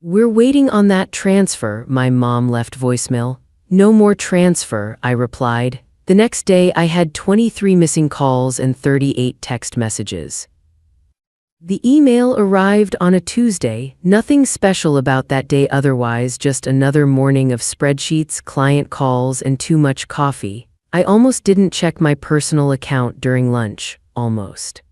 "We're waiting on that transfer," my mom left voicemail. "No more transfer," I replied. The next day I had 23 missing calls and 38 text messages. The email arrived on a Tuesday, nothing special about that day otherwise, just another morning of spreadsheets, client calls, and too much coffee. I almost didn't check my personal account during lunch, almost.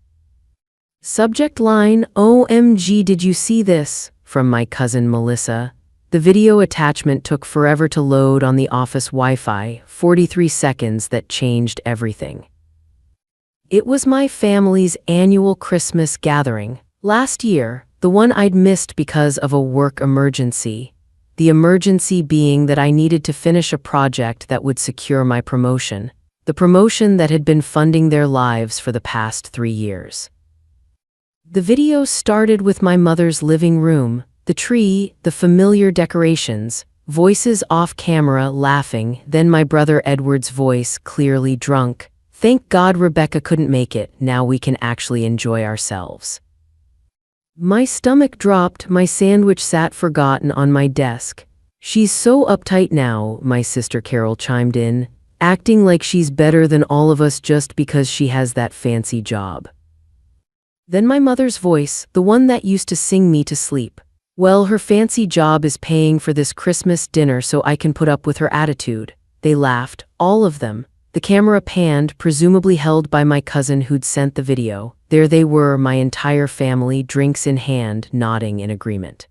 Subject line, "OMG, did you see this?" from my cousin Melissa. The video attachment took forever to load on the office Wi-Fi, 43 seconds that changed everything. It was my family's annual Christmas gathering. Last year, the one I'd missed because of a work emergency. The emergency being that I needed to finish a project that would secure my promotion. The promotion that had been funding their lives for the past 3 years. The video started with my mother's living room, the tree, the familiar decorations, voices off camera laughing, then my brother Edward's voice, clearly drunk. "Thank God Rebecca couldn't make it, now we can actually enjoy ourselves." My stomach dropped, my sandwich sat forgotten on my desk. "She's so uptight now," my sister Carol chimed in, "acting like she's better than all of us just because she has that fancy job." Then my mother's voice, the one that used to sing me to sleep. "Well, her fancy job is paying for this Christmas dinner so I can put up with her attitude." They laughed, all of them. The camera panned, presumably held by my cousin who'd sent the video. There they were, my entire family, drinks in hand, nodding in agreement.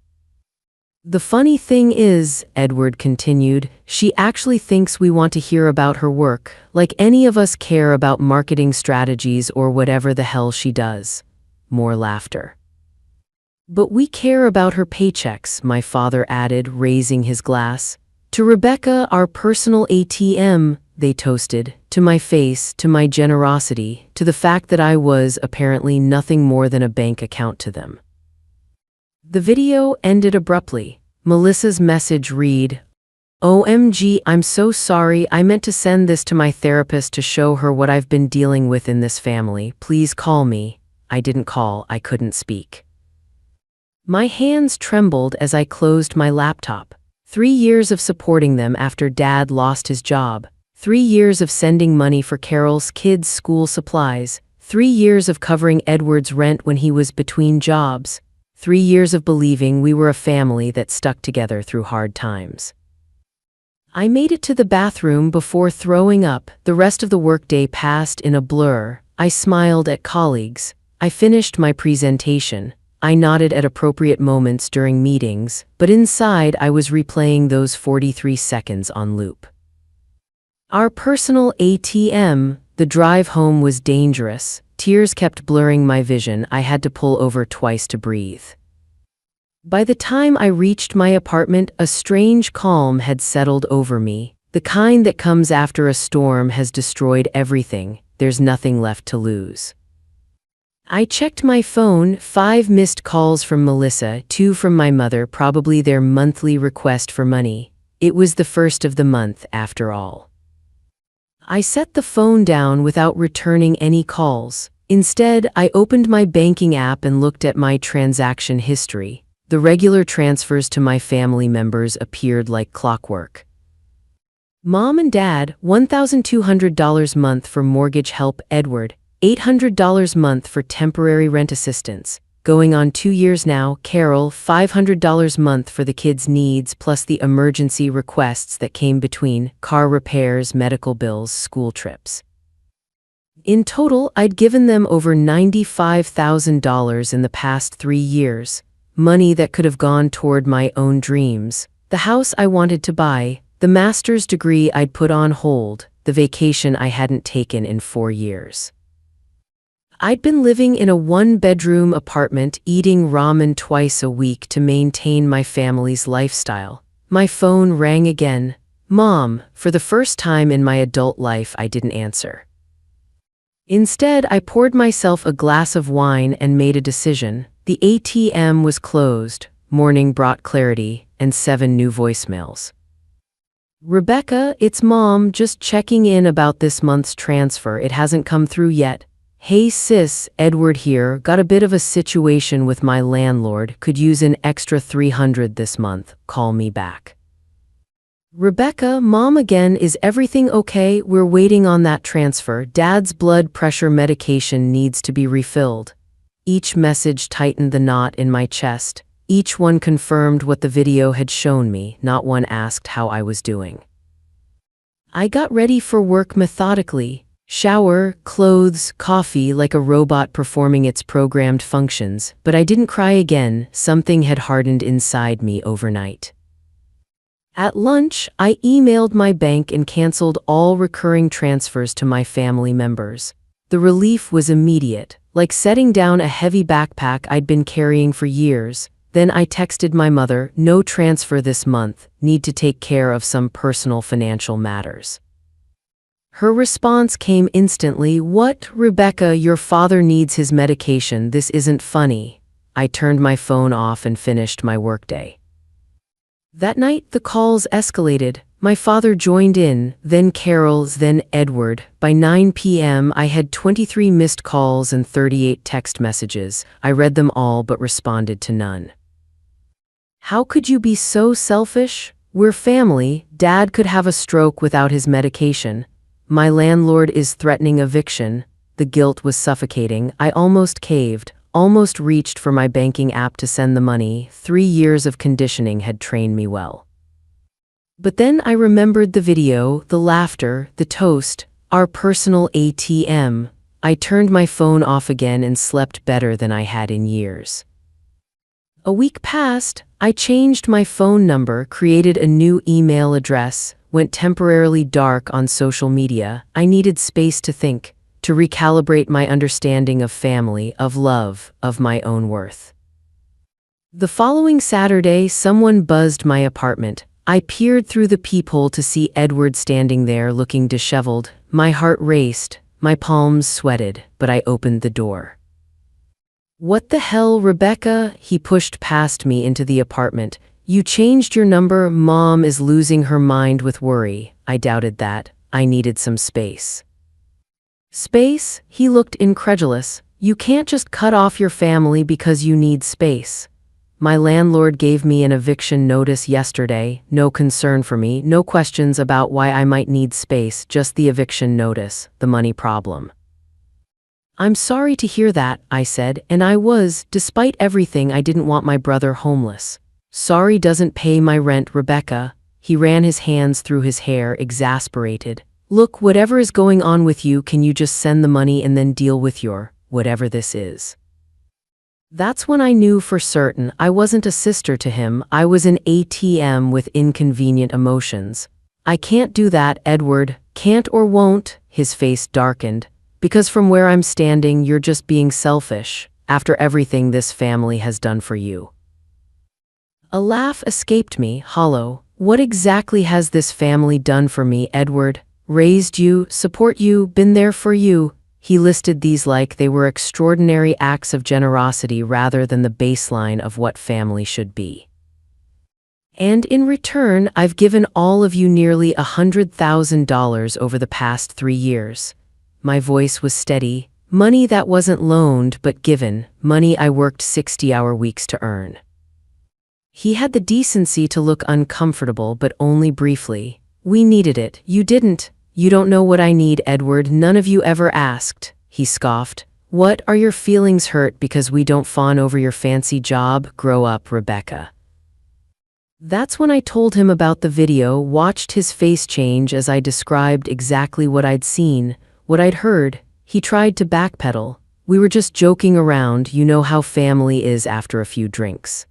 "The funny thing is," Edward continued, "she actually thinks we want to hear about her work, like any of us care about marketing strategies or whatever the hell she does." More laughter. "But we care about her paychecks," my father added, raising his glass. "To Rebecca, our personal ATM," they toasted, "to my face, to my generosity, to the fact that I was apparently nothing more than a bank account to them." The video ended abruptly. Melissa's message read, "OMG, I'm so sorry, I meant to send this to my therapist to show her what I've been dealing with in this family. Please call me." I didn't call, I couldn't speak. My hands trembled as I closed my laptop. 3 years of supporting them after Dad lost his job. 3 years of sending money for Carol's kids' school supplies. 3 years of covering Edward's rent when he was between jobs. 3 years of believing we were a family that stuck together through hard times. I made it to the bathroom before throwing up. The rest of the workday passed in a blur. I smiled at colleagues. I finished my presentation. I nodded at appropriate moments during meetings, but inside I was replaying those 43 seconds on loop. Our personal ATM, the drive home was dangerous. Tears kept blurring my vision. I had to pull over twice to breathe. By the time I reached my apartment, a strange calm had settled over me. The kind that comes after a storm has destroyed everything. There's nothing left to lose. I checked my phone, 5 missed calls from Melissa, 2 from my mother, probably their monthly request for money. It was the first of the month, after all. I set the phone down without returning any calls. Instead, I opened my banking app and looked at my transaction history. The regular transfers to my family members appeared like clockwork. Mom and Dad, $1,200 month for mortgage help. Edward, $800 month for temporary rent assistance. Going on 2 years now. Carol, $500 month for the kids' needs plus the emergency requests that came between, car repairs, medical bills, school trips. In total, I'd given them over $95,000 in the past 3 years. Money that could have gone toward my own dreams. The house I wanted to buy, the master's degree I'd put on hold, the vacation I hadn't taken in 4 years. I'd been living in a 1-bedroom apartment, eating ramen twice a week to maintain my family's lifestyle. My phone rang again. Mom, for the first time in my adult life, I didn't answer. Instead, I poured myself a glass of wine and made a decision. The ATM was closed, morning brought clarity, and 7 new voicemails. Rebecca, it's Mom, just checking in about this month's transfer. It hasn't come through yet. "Hey sis, Edward here, got a bit of a situation with my landlord, could use an extra 300 this month, call me back." "Rebecca, Mom again, is everything okay? We're waiting on that transfer. Dad's blood pressure medication needs to be refilled." Each message tightened the knot in my chest. Each one confirmed what the video had shown me, not one asked how I was doing. I got ready for work methodically. Shower, clothes, coffee, like a robot performing its programmed functions, but I didn't cry again. Something had hardened inside me overnight. At lunch, I emailed my bank and canceled all recurring transfers to my family members. The relief was immediate, like setting down a heavy backpack I'd been carrying for years. Then I texted my mother, "No transfer this month, need to take care of some personal financial matters." Her response came instantly, "What, Rebecca, your father needs his medication, this isn't funny." I turned my phone off and finished my workday. That night, the calls escalated. My father joined in, then Carol's, then Edward. By 9 p.m., I had 23 missed calls and 38 text messages. I read them all but responded to none. "How could you be so selfish? We're family. Dad could have a stroke without his medication. My landlord is threatening eviction." The guilt was suffocating. I almost caved, almost reached for my banking app to send the money. 3 years of conditioning had trained me well. But then I remembered the video, the laughter, the toast, our personal ATM. I turned my phone off again and slept better than I had in years. A week passed. I changed my phone number, created a new email address, went temporarily dark on social media. I needed space to think, to recalibrate my understanding of family, of love, of my own worth. The following Saturday, someone buzzed my apartment. I peered through the peephole to see Edward standing there looking disheveled. My heart raced, my palms sweated, but I opened the door. "What the hell, Rebecca?" He pushed past me into the apartment. "You changed your number? Mom is losing her mind with worry." I doubted that. I needed some space. "Space?" He looked incredulous. "You can't just cut off your family because you need space." My landlord gave me an eviction notice yesterday. No concern for me, no questions about why I might need space, just the eviction notice, the money problem. "I'm sorry to hear that," I said, and I was, despite everything. I didn't want my brother homeless. "Sorry doesn't pay my rent, Rebecca." He ran his hands through his hair, exasperated. "Look, whatever is going on with you, can you just send the money and then deal with your, whatever this is?" That's when I knew for certain I wasn't a sister to him. I was an ATM with inconvenient emotions. "I can't do that, Edward. Can't or won't." His face darkened. "Because from where I'm standing, you're just being selfish, after everything this family has done for you." A laugh escaped me, hollow. "What exactly has this family done for me, Edward? Raised you, support you, been there for you." He listed these like they were extraordinary acts of generosity rather than the baseline of what family should be. "And in return, I've given all of you nearly $100,000 over the past 3 years. My voice was steady. Money that wasn't loaned but given, money I worked 60-hour weeks to earn. He had the decency to look uncomfortable, but only briefly. "We needed it. You didn't. You don't know what I need, Edward. None of you ever asked." He scoffed. "What, are your feelings hurt because we don't fawn over your fancy job? Grow up, Rebecca." That's when I told him about the video, watched his face change as I described exactly what I'd seen, what I'd heard. He tried to backpedal. "We were just joking around, you know how family is after a few drinks."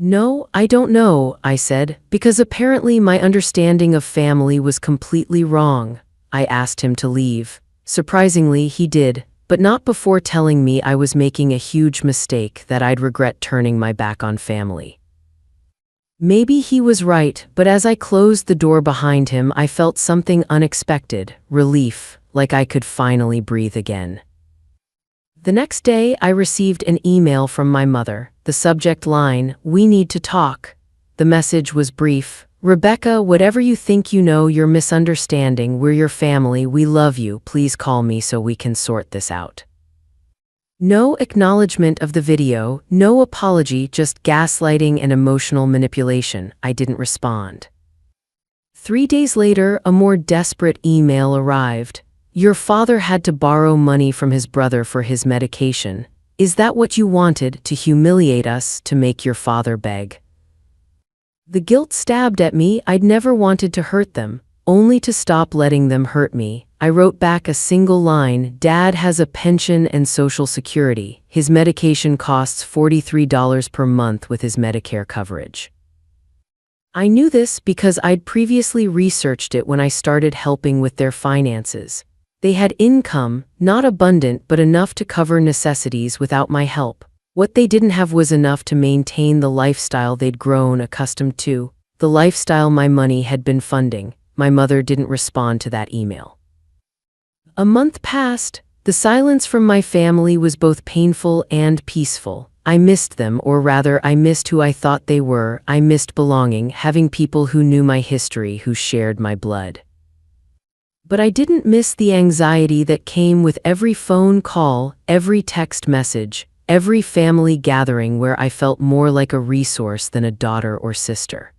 "No, I don't know," I said, because apparently my understanding of family was completely wrong. I asked him to leave. Surprisingly, he did, but not before telling me I was making a huge mistake, that I'd regret turning my back on family. Maybe he was right, but as I closed the door behind him, I felt something unexpected, relief, like I could finally breathe again. The next day, I received an email from my mother. The subject line, "We need to talk." The message was brief, Rebecca, whatever you think you know, you're misunderstanding. We're your family. We love you. Please call me so we can sort this out. No acknowledgement of the video, no apology, just gaslighting and emotional manipulation. I didn't respond. 3 days later, a more desperate email arrived. Your father had to borrow money from his brother for his medication. Is that what you wanted, to humiliate us, to make your father beg? The guilt stabbed at me. I'd never wanted to hurt them, only to stop letting them hurt me. I wrote back a single line: Dad has a pension and Social Security. His medication costs $43 per month with his Medicare coverage. I knew this because I'd previously researched it when I started helping with their finances. They had income, not abundant but enough to cover necessities without my help. What they didn't have was enough to maintain the lifestyle they'd grown accustomed to, the lifestyle my money had been funding. My mother didn't respond to that email. A month passed. The silence from my family was both painful and peaceful. I missed them, or rather, I missed who I thought they were. I missed belonging, having people who knew my history, who shared my blood. But I didn't miss the anxiety that came with every phone call, every text message, every family gathering where I felt more like a resource than a daughter or sister.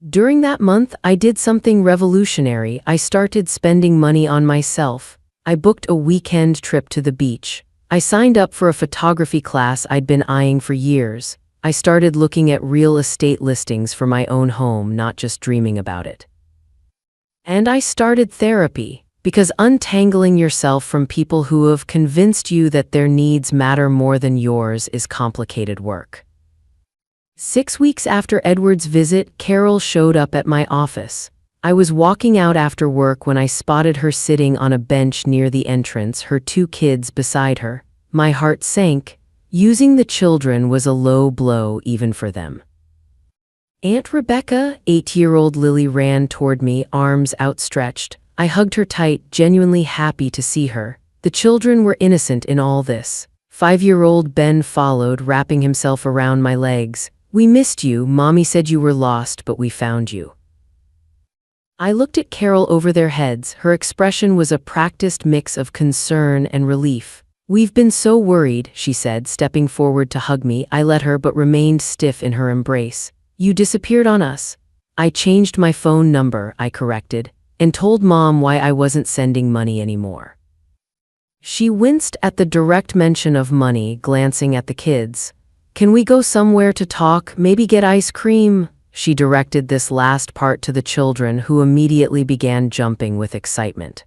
During that month, I did something revolutionary. I started spending money on myself. I booked a weekend trip to the beach. I signed up for a photography class I'd been eyeing for years. I started looking at real estate listings for my own home, not just dreaming about it. And I started therapy, because untangling yourself from people who have convinced you that their needs matter more than yours is complicated work. 6 weeks after Edward's visit, Carol showed up at my office. I was walking out after work when I spotted her sitting on a bench near the entrance, her 2 kids beside her. My heart sank. Using the children was a low blow even for them. Aunt Rebecca, 8-year-old Lily, ran toward me, arms outstretched. I hugged her tight, genuinely happy to see her. The children were innocent in all this. 5-year-old Ben followed, wrapping himself around my legs. We missed you. Mommy said you were lost, but we found you. I looked at Carol over their heads. Her expression was a practiced mix of concern and relief. We've been so worried, she said, stepping forward to hug me. I let her, but remained stiff in her embrace. You disappeared on us. I changed my phone number, I corrected, and told Mom why I wasn't sending money anymore. She winced at the direct mention of money, glancing at the kids. Can we go somewhere to talk, maybe get ice cream? She directed this last part to the children, who immediately began jumping with excitement.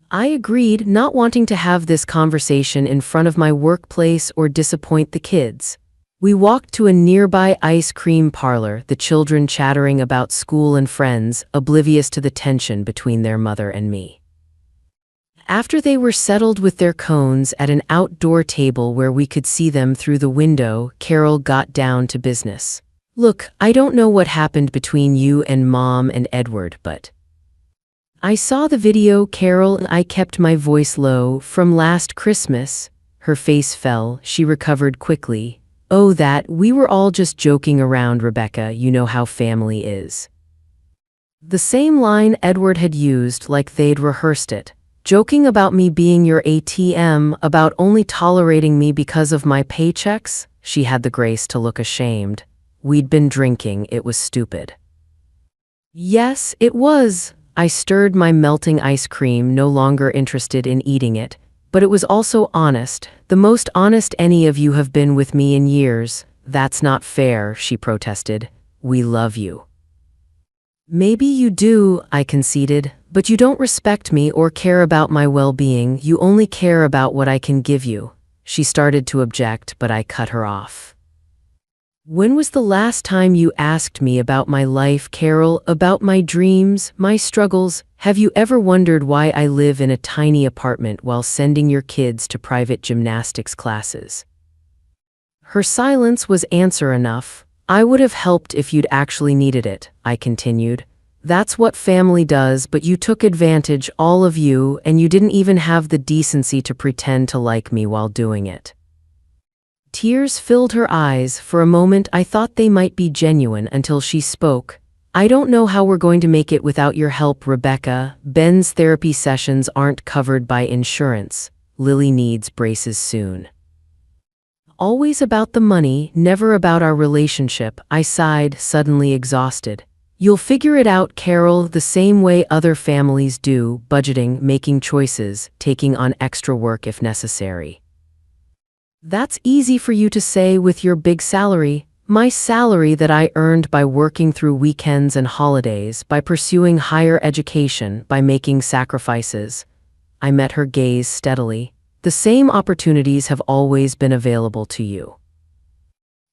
I agreed, not wanting to have this conversation in front of my workplace or disappoint the kids. We walked to a nearby ice cream parlor, the children chattering about school and friends, oblivious to the tension between their mother and me. After they were settled with their cones at an outdoor table where we could see them through the window, Carol got down to business. Look, I don't know what happened between you and Mom and Edward, but I saw the video, Carol. I kept my voice low. From last Christmas. Her face fell. She recovered quickly. Oh, that, we were all just joking around, Rebecca. You know how family is. The same line Edward had used, like they'd rehearsed it. Joking about me being your ATM, about only tolerating me because of my paychecks? She had the grace to look ashamed. We'd been drinking, it was stupid. Yes, it was. I stirred my melting ice cream, no longer interested in eating it. But it was also honest, the most honest any of you have been with me in years. That's not fair, she protested. We love you. Maybe you do, I conceded, but you don't respect me or care about my well-being. You only care about what I can give you. She started to object, but I cut her off. When was the last time you asked me about my life, Carol, about my dreams, my struggles? Have you ever wondered why I live in a tiny apartment while sending your kids to private gymnastics classes? Her silence was answer enough. I would have helped if you'd actually needed it, I continued. That's what family does, but you took advantage, all of you, and you didn't even have the decency to pretend to like me while doing it. Tears filled her eyes. For a moment I thought they might be genuine until she spoke. I don't know how we're going to make it without your help, Rebecca. Ben's therapy sessions aren't covered by insurance. Lily needs braces soon. Always about the money, never about our relationship, I sighed, suddenly exhausted. You'll figure it out, Carol, the same way other families do, budgeting, making choices, taking on extra work if necessary. That's easy for you to say with your big salary. My salary that I earned by working through weekends and holidays, by pursuing higher education, by making sacrifices. I met her gaze steadily. The same opportunities have always been available to you.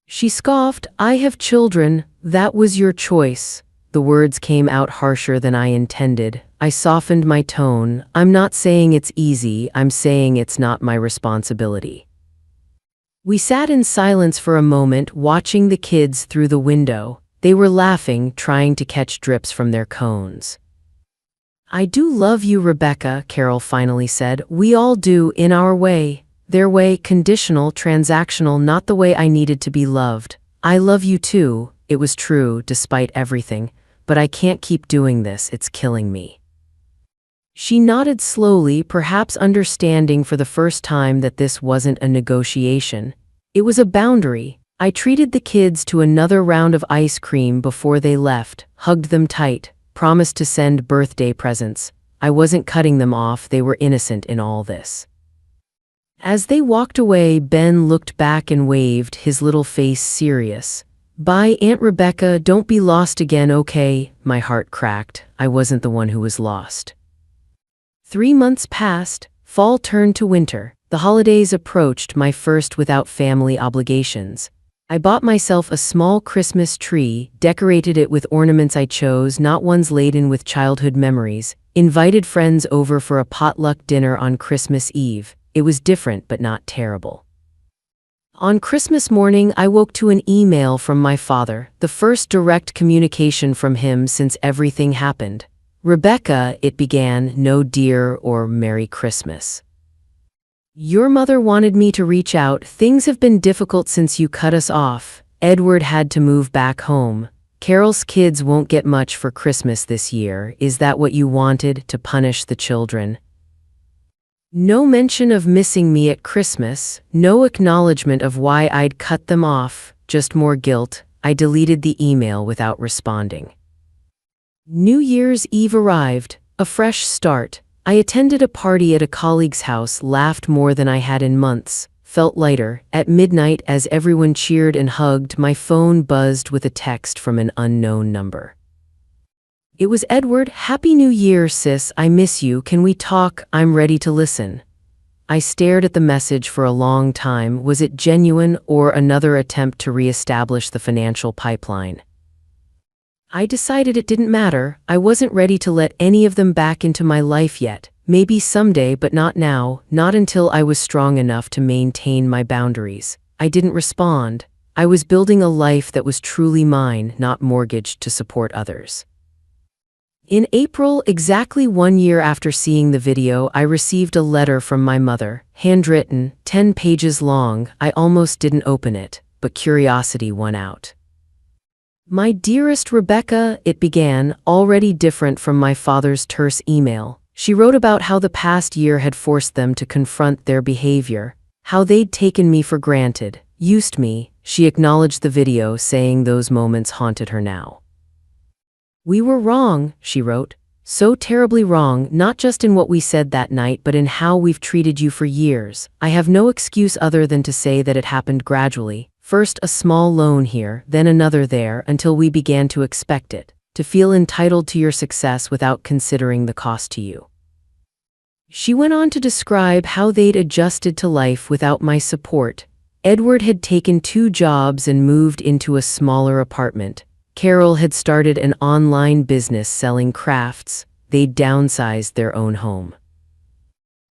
She scoffed. I have children. That was your choice. The words came out harsher than I intended. I softened my tone. I'm not saying it's easy. I'm saying it's not my responsibility. We sat in silence for a moment, watching the kids through the window. They were laughing, trying to catch drips from their cones. I do love you, Rebecca, Carol finally said. We all do, in our way. Their way, conditional, transactional, not the way I needed to be loved. I love you too. It was true, despite everything. But I can't keep doing this, it's killing me. She nodded slowly, perhaps understanding for the first time that this wasn't a negotiation. It was a boundary. I treated the kids to another round of ice cream before they left, hugged them tight, promised to send birthday presents. I wasn't cutting them off, they were innocent in all this. As they walked away, Ben looked back and waved, his little face serious. Bye, Aunt Rebecca, don't be lost again, okay? My heart cracked. I wasn't the one who was lost. 3 months passed, fall turned to winter. The holidays approached, my first without family obligations. I bought myself a small Christmas tree, decorated it with ornaments I chose, not ones laden with childhood memories, invited friends over for a potluck dinner on Christmas Eve. It was different but not terrible. On Christmas morning, I woke to an email from my father, the first direct communication from him since everything happened. Rebecca, it began, no dear or Merry Christmas. Your mother wanted me to reach out. Things have been difficult since you cut us off. Edward had to move back home. Carol's kids won't get much for Christmas this year. Is that what you wanted, to punish the children? No mention of missing me at Christmas, no acknowledgement of why I'd cut them off, just more guilt. I deleted the email without responding. New Year's Eve arrived, a fresh start. I attended a party at a colleague's house, laughed more than I had in months, felt lighter. At midnight, as everyone cheered and hugged, my phone buzzed with a text from an unknown number. It was Edward. Happy New Year, sis. I miss you. Can we talk? I'm ready to listen. I stared at the message for a long time. Was it genuine or another attempt to reestablish the financial pipeline? I decided it didn't matter. I wasn't ready to let any of them back into my life yet. Maybe someday, but not now, not until I was strong enough to maintain my boundaries. I didn't respond. I was building a life that was truly mine, not mortgaged to support others. In April, exactly 1 year after seeing the video, I received a letter from my mother, handwritten, 10 pages long. I almost didn't open it, but curiosity won out. My dearest Rebecca, it began, already different from my father's terse email. She wrote about how the past year had forced them to confront their behavior, how they'd taken me for granted, used me. She acknowledged the video, saying those moments haunted her now. We were wrong, she wrote. So terribly wrong, not just in what we said that night, but in how we've treated you for years. I have no excuse other than to say that it happened gradually. First a small loan here, then another there, until we began to expect it, to feel entitled to your success without considering the cost to you. She went on to describe how they'd adjusted to life without my support. Edward had taken 2 jobs and moved into a smaller apartment. Carol had started an online business selling crafts. They'd downsized their own home.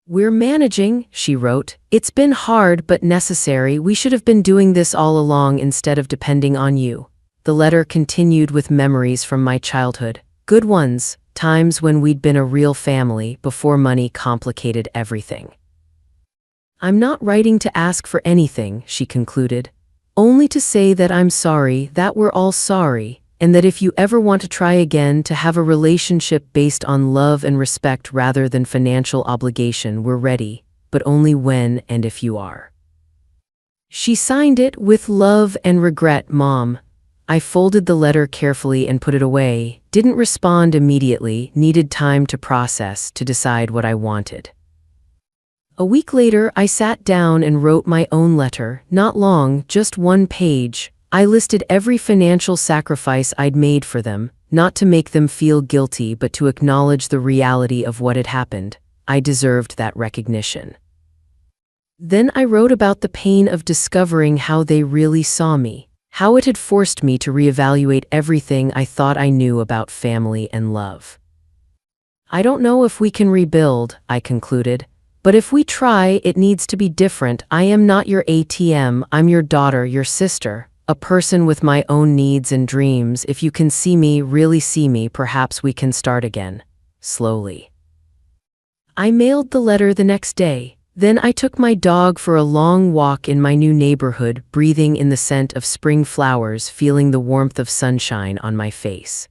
We're managing, she wrote. It's been hard but necessary. We should have been doing this all along instead of depending on you. The letter continued with memories from my childhood. Good ones, times when we'd been a real family before money complicated everything. I'm not writing to ask for anything, she concluded. Only to say that I'm sorry, that we're all sorry, and that if you ever want to try again to have a relationship based on love and respect rather than financial obligation, we're ready, but only when and if you are. She signed it, "With love and regret, Mom." I folded the letter carefully and put it away, didn't respond immediately, needed time to process, to decide what I wanted. A week later, I sat down and wrote my own letter, not long, just 1 page. I listed every financial sacrifice I'd made for them, not to make them feel guilty but to acknowledge the reality of what had happened. I deserved that recognition. Then I wrote about the pain of discovering how they really saw me, how it had forced me to reevaluate everything I thought I knew about family and love. I don't know if we can rebuild, I concluded, but if we try, it needs to be different. I am not your ATM, I'm your daughter, your sister, a person with my own needs and dreams. If you can see me, really see me, perhaps we can start again. Slowly. I mailed the letter the next day. Then I took my dog for a long walk in my new neighborhood, breathing in the scent of spring flowers, feeling the warmth of sunshine on my face.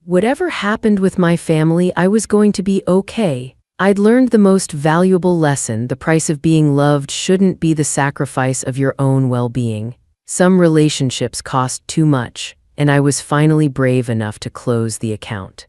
Whatever happened with my family, I was going to be okay. I'd learned the most valuable lesson: the price of being loved shouldn't be the sacrifice of your own well-being. Some relationships cost too much, and I was finally brave enough to close the account.